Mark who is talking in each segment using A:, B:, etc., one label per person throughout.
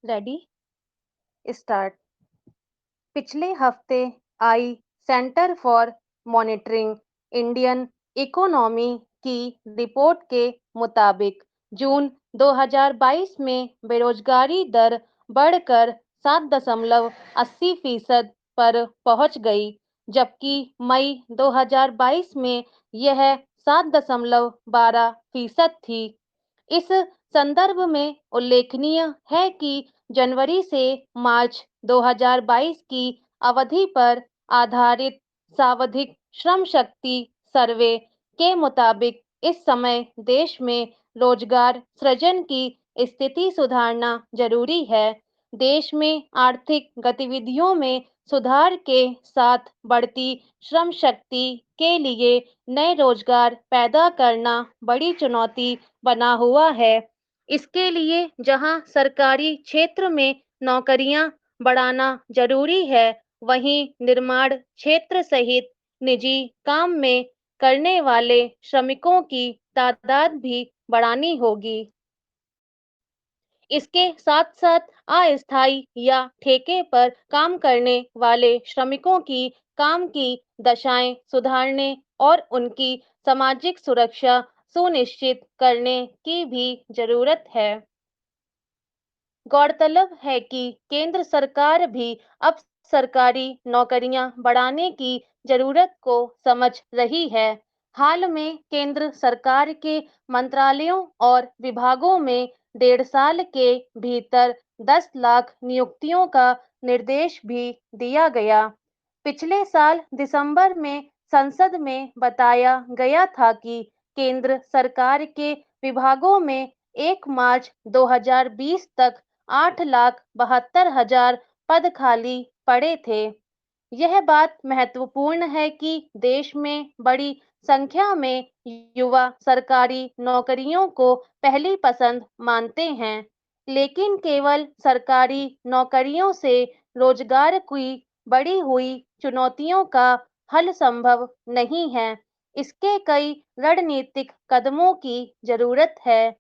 A: Ready start. पिछले हफ्ते आई centre for monitoring Indian economy की रिपोर्ट के मुताबिक जून 2022 में बेरोजगारी दर बढ़कर 7.80% पर पहुंच गई, जबकि मई 2022 में यह 7.12% थी। इस संदर्भ में उल्लेखनीय है कि जनवरी से मार्च 2022 की अवधि पर आधारित सावधिक श्रम शक्ति सर्वे के मुताबिक इस समय देश में रोजगार सृजन की स्थिति सुधारना जरूरी है। देश में आर्थिक गतिविधियों में सुधार के साथ बढ़ती श्रम शक्ति के लिए नए रोजगार पैदा करना बड़ी चुनौती बना हुआ है। इसके लिए जहां सरकारी क्षेत्र में नौकरियां बढ़ाना जरूरी है, वहीं निर्माण क्षेत्र सहित निजी काम में करने वाले श्रमिकों की तादाद भी बढ़ानी होगी। इसके साथ साथ अस्थायी या ठेके पर काम करने वाले श्रमिकों की काम की दशाएं सुधारने और उनकी सामाजिक सुरक्षा सुनिश्चित करने की भी जरूरत है। गौरतलब है कि केंद्र सरकार भी अब सरकारी नौकरियां बढ़ाने की जरूरत को समझ रही है। हाल में केंद्र सरकार के मंत्रालयों और विभागों में 1.5 साल के भीतर 10 लाख नियुक्तियों का निर्देश भी दिया गया। पिछले साल दिसंबर में संसद में बताया गया था कि केंद्र सरकार के विभागों में 1 मार्च 2020 तक 8,72,000 पद खाली पड़े थे। यह बात महत्वपूर्ण है कि देश में बड़ी संख्या में युवा सरकारी नौकरियों को पहली पसंद मानते हैं, लेकिन केवल सरकारी नौकरियों से रोजगार की बढ़ी हुई चुनौतियों का हल संभव नहीं है। इसके कई रणनीतिक कदमों की जरूरत है।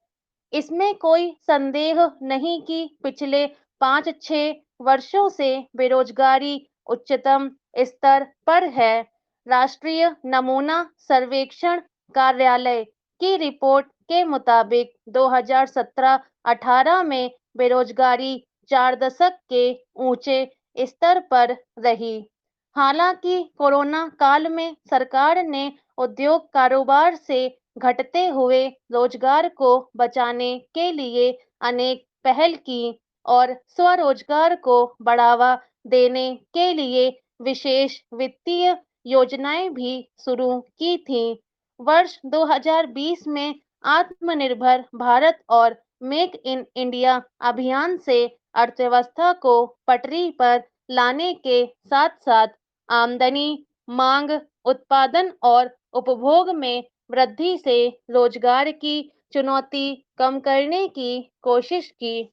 A: इसमें कोई संदेह नहीं कि पिछले 5-6 वर्षों से बेरोजगारी उच्चतम स्तर पर है। राष्ट्रीय नमूना सर्वेक्षण कार्यालय की रिपोर्ट के मुताबिक 2017-18 में बेरोजगारी 4 दशक के ऊंचे स्तर पर रही। हालांकि कोरोना काल में सरकार ने उद्योग कारोबार से घटते हुए रोजगार को बचाने के लिए अनेक पहल की और स्वरोजगार को बढ़ावा देने के लिए विशेष वित्तीय योजनाएं भी शुरू की थीं। वर्ष 2020 में आत्मनिर्भर भारत और मेक इन इंडिया अभियान से अर्थव्यवस्था को पटरी पर लाने के साथ-साथ आमदनी, मांग, उत्पादन और उपभोग में वृद्धि से रोजगार की चुनौती कम करने की कोशिश की।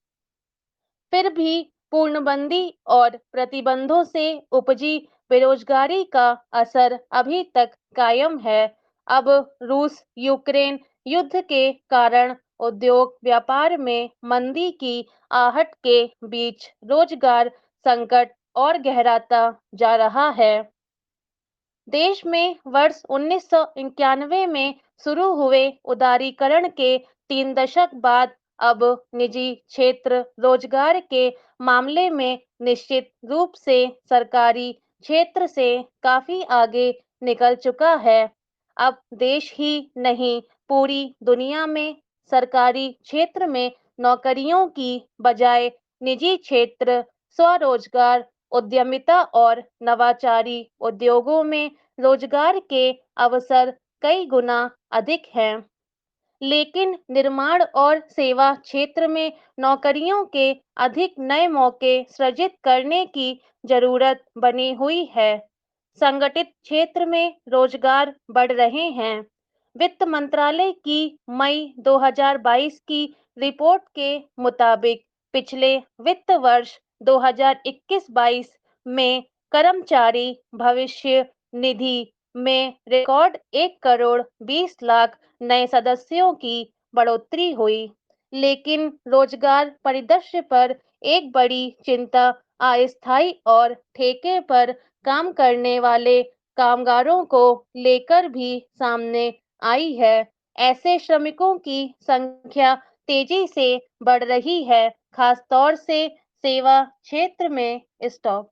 A: फिर भी पूर्णबंदी और प्रतिबंधों से उपजी बेरोजगारी का असर अभी तक कायम है। अब रूस यूक्रेन युद्ध के कारण उद्योग व्यापार में मंदी की आहट के बीच रोजगार संकट और गहराता जा रहा है। देश में वर्ष 1991 में शुरू हुए उदारीकरण के 3 दशक बाद अब निजी क्षेत्र रोजगार के मामले में निश्चित रूप से सरकारी क्षेत्र से काफी आगे निकल चुका है। अब देश ही नहीं, पूरी दुनिया में सरकारी क्षेत्र में नौकरियों की बजाय निजी क्षेत्र स्वरोजगार, उद्यमिता और नवाचारी उद्योगों में रोजगार के अवसर कई गुना अधिक हैं। लेकिन निर्माण और सेवा क्षेत्र में नौकरियों के अधिक नए मौके सृजित करने की जरूरत बनी हुई है। संगठित क्षेत्र में रोजगार बढ़ रहे हैं। वित्त मंत्रालय की मई 2022 की रिपोर्ट के मुताबिक पिछले वित्त वर्ष 2021-22 में कर्मचारी भविष्य निधि में रिकॉर्ड 1 करोड़ 20 लाख नए सदस्यों की बढ़ोतरी हुई, लेकिन रोजगार परिदृश्य पर एक बड़ी चिंता अस्थायी और ठेके पर काम करने वाले कामगारों को लेकर भी सामने आई है। ऐसे श्रमिकों की संख्या तेजी से बढ़ रही है, खासतौर से सेवा क्षेत्र में। स्टॉप।